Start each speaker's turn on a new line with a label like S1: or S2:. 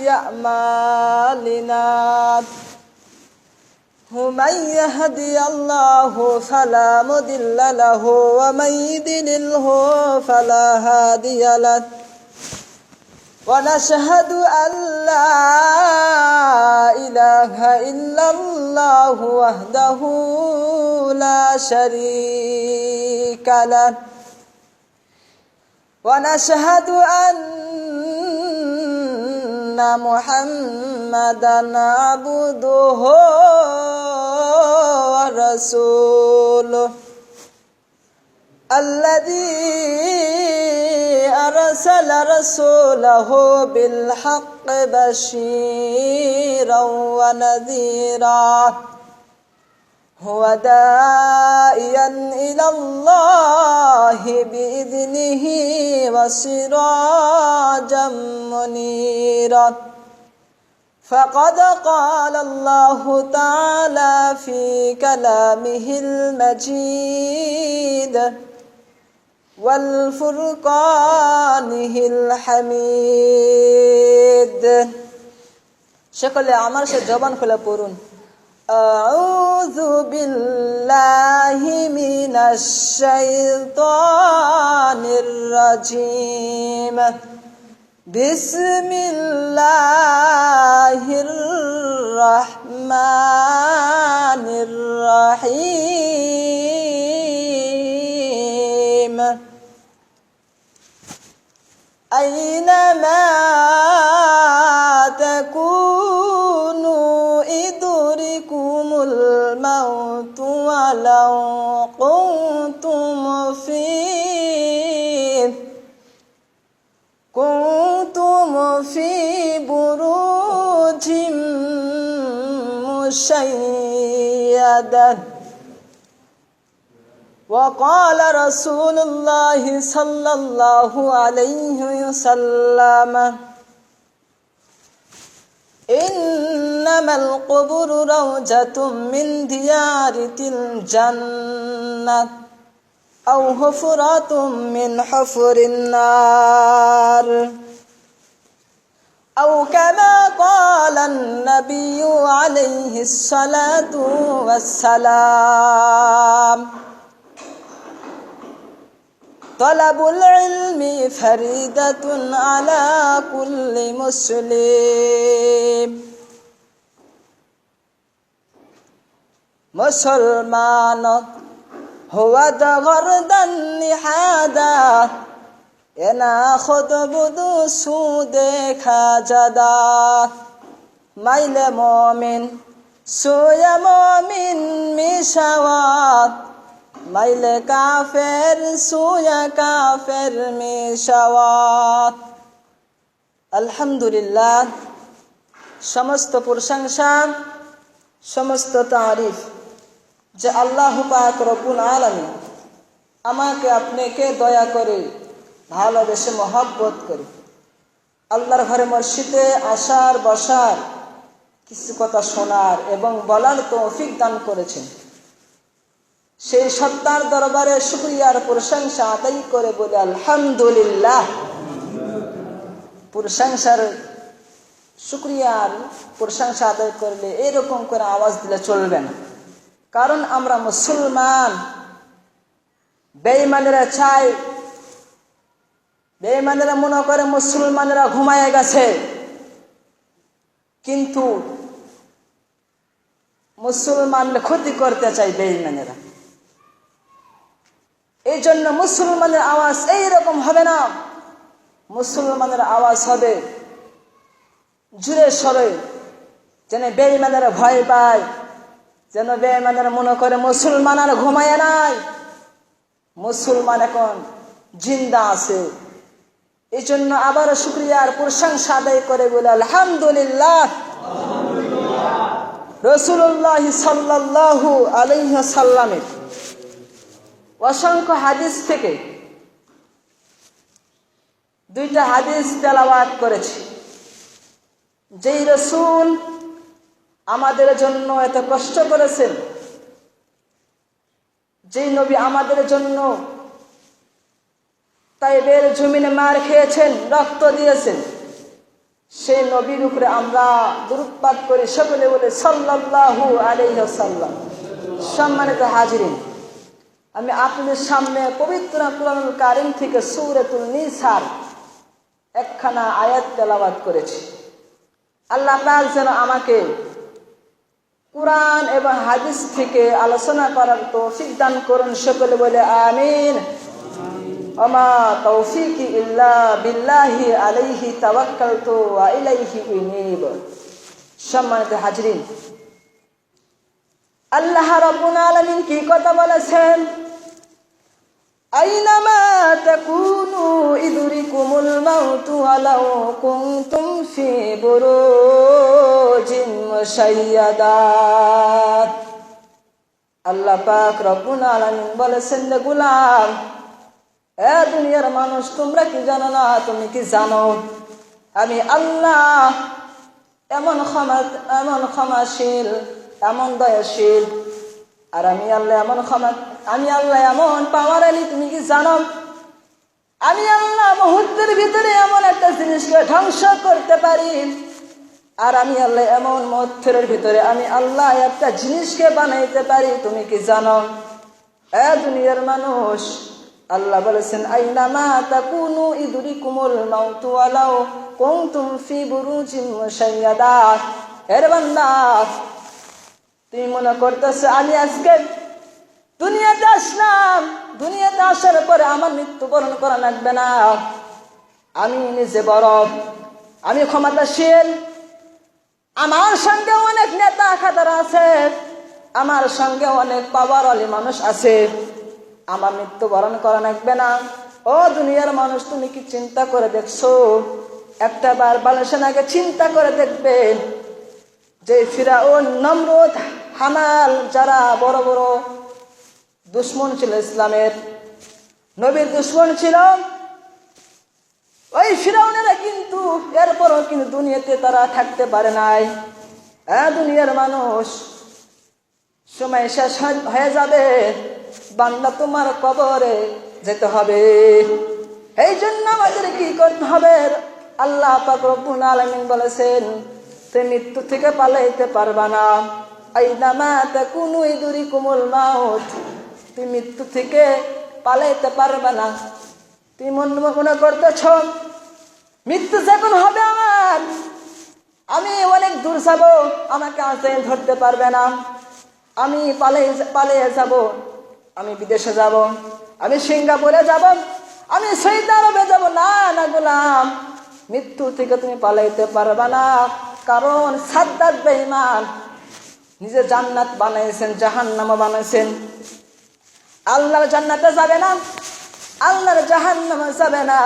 S1: أعمالنا من يهدي الله فلا مضل له ومن يضلله فلا هادي له ونشهد أن لا إله إلا الله وحده لا شريك له ونشهد أن محمدا عبده ورسوله الذي أرسل رسوله بالحق بشيرا ونذيرا هو داعيا إلى الله بإذنه وسراجا منيرا فقد قال الله تعالى في كلامه المجيد والفرقانه الحميد সকলে আমার সাথে জবান খুলে পড়ুন أعوذ بالله من الشيطان الرجيم بسم الله الرحمن الرحيم أينما تكونوا يدرككم الموت ولو كنتم في بروج مشيدة وقال رسول الله صلى الله عليه وسلم إنما القبور روضة من ديار الجنة أو حفرة من حفر النار أو كما قال النبي عليه الصلاة والسلام طلب العلم فريضة على كل مسلم مسلمان هو غردا لحادا يناخذ بدو سود خاجدا ميل مؤمن سويا مؤمن مشوات ميل كافر سويا كافر مشوات الحمد لله সমস্ত প্রশংসা সমস্ত তারিফ যে আল্লাহ পাক রব্বুল আলামিন আমাকে আপনাকে দয়া করে ভালোবেসে মহব্বত করে আল্লাহর ঘরে মসজিদে আসার বসার কিছু কথা শোনার এবং বলার তৌফিক দান করেছেন সেই সত্তার দরবারে শুকরিয়ার প্রশংসা আদায় করে বলে আলহামদুলিল্লাহ প্রশংসার শুকরিয়ার প্রশংসা আদায় করলে এরকম করে আওয়াজ দিলে চলবে না কারণ আমরা মুসলমান বেঈমানেরা চাই বেঈমানেরা মনে করে মুসলমানেরা ঘুমায় গেছে কিন্তু মুসলমানদের ক্ষতি করতে চাই বেঈমানেরা এই জন্য মুসলমানের আওয়াজ এইরকম হবে না মুসলমানের আওয়াজ হবে জুড়ে সরে যেন বেঈমানেরা ভয় পায় যেন বেঈমানেরা মনে করে মুসলমান আর ঘুমায় নাই মুসলমান এখন জিন্দা আছে এই জন্য আবার শুকরিয়ার প্রশংসা আদায় করে বলে আলহামদুলিল্লাহ রাসূলুল্লাহ সাল্লাল্লাহু আলাইহি ওয়াসাল্লামের অসংখ্য হাদিস থেকে দুইটা হাদিস তেলাওয়াত করেছি যেই রাসূল আমাদের জন্য এত কষ্ট করেছেন যেই নবী আমাদের জন্য তাইবের জমিনে মার খেয়েছেন, রক্ত দিয়েছেন, সেই নবীর উপরে আমরা দুরূদ পাঠ করি, সকলে বলে সাল্লাল্লাহু আলাইহি ওয়াসাল্লাম। সম্মানিত হাজিরিন, আমি আপনাদের সামনে পবিত্র কুরআনুল কারীম থেকে সূরাতুন নিসার একখানা আয়াত তেলাওয়াত করেছি। আল্লাহ পাক যেন আমাকে কুরআন এবং হাদিস থেকে আলোচনা করার তৌফিক দান করুন, সকলে বলে আমিন। ওমা তৌফিকি ইল্লা বিল্লাহি আলাইহি তাওয়াক্কালতু ওয়া ইলাইহি উনীব। সম্মানিত হাজিরিন, আল্লাহ রাব্বুল আলামিন কি কথা বলেছেন? আইনামা তাকুনু ইদরিকুমুল মাউতু ওয়ালাউ কুনতুম ফি বুরুজিন মুশাইয়াদাত। আল্লাহ পাক রব্বুল আলামিন বলেছেন, যে গোলাম, এ দুনিয়ার মানুষ, তোমরা কি জানো না? তুমি কি জানো আমি আল্লাহ এমন ক্ষমাশীল, এমন দয়াশীল, আর আমি আল্লাহ এমন পাওয়ারলি। তুমি কি জানো আমি আল্লাহ মুহূর্তের ভিতরে এমন একটা জিনিসকে ধ্বংস করতে পারি, আর আমি আল্লাহ এমন মুহূর্তের ভিতরে আমি আল্লাহ একটা জিনিসকে বানাইতে পারি। তুমি কি জানো? এ দুনিয়ার মানুষ, আল্লাহ বলেছেন, আইনামা তাকুনু ইদরিকুমুল মাউতু ওয়ালাউ কুনতুম ফি বুরুজিন মুশাইয়াদাত। এর বান্দা, তুমি মনে করতেছ আমি আজকে দুনিয়াতে আসলাম, দুনিয়াতে আসার পরে আমার মৃত্যুবরণ করা লাগবে না, আমি নিজে বড়, আমি ক্ষমতাশীল, আমার সঙ্গে অনেক নেতা খাতার আছে, আমার সঙ্গে অনেক পাওয়ারওয়ালি মানুষ আছে, আমার মৃত্যুবরণ করা লাগবে না। ও দুনিয়ার মানুষ, তুমি কি চিন্তা করে দেখছো? একটা বার বালেছেন আগে চিন্তা করে দেখবেন, যে ফিরাউন, নমরুদ, হামাল, যারা বড় বড় দুশ্মন ছিল, ইসলামের নবীর দুশ্মন ছিল, ওই ফিরাউনেরা কিন্তু এরপরও কিন্তু দুনিয়াতে তারা থাকতে পারে নাই। দুনিয়ার মানুষ, সময় শেষ হয়ে যাবে, বান্দা তোমার কবরে যেতে হবে। এই জন্য আমাদের কি করতে হবে? আল্লাহ পাক রব্বুল আলামিন বলেছেন, তুমি মৃত্যু থেকে পালাইতে পারবা না। আইনামা তাকুনু ইদরিকুমুল মাউত। তুমি মৃত্যু থেকে পালাইতে পারবা না। তুমি মনে করতেছ মৃত্যু যখন হবে আমার, আমি অনেক দূর যাব, আমাকে আজ ধরতে পারবে না, আমি পালিয়ে যাব, আমি বিদেশে যাব, আমি সিঙ্গাপুরে যাব, আমি সৌদি আরবে যাব। না না গোলাম, মৃত্যু থেকে তুমি পালাইতে পারবা না। কারণ সাদ্দাত বেঈমান নিজে জান্নাত বানাইছেন, জাহান্নামও বানাইছেন। আল্লাহর জান্নাতে যাবে না, আল্লাহর জাহান্নামে যাবে না।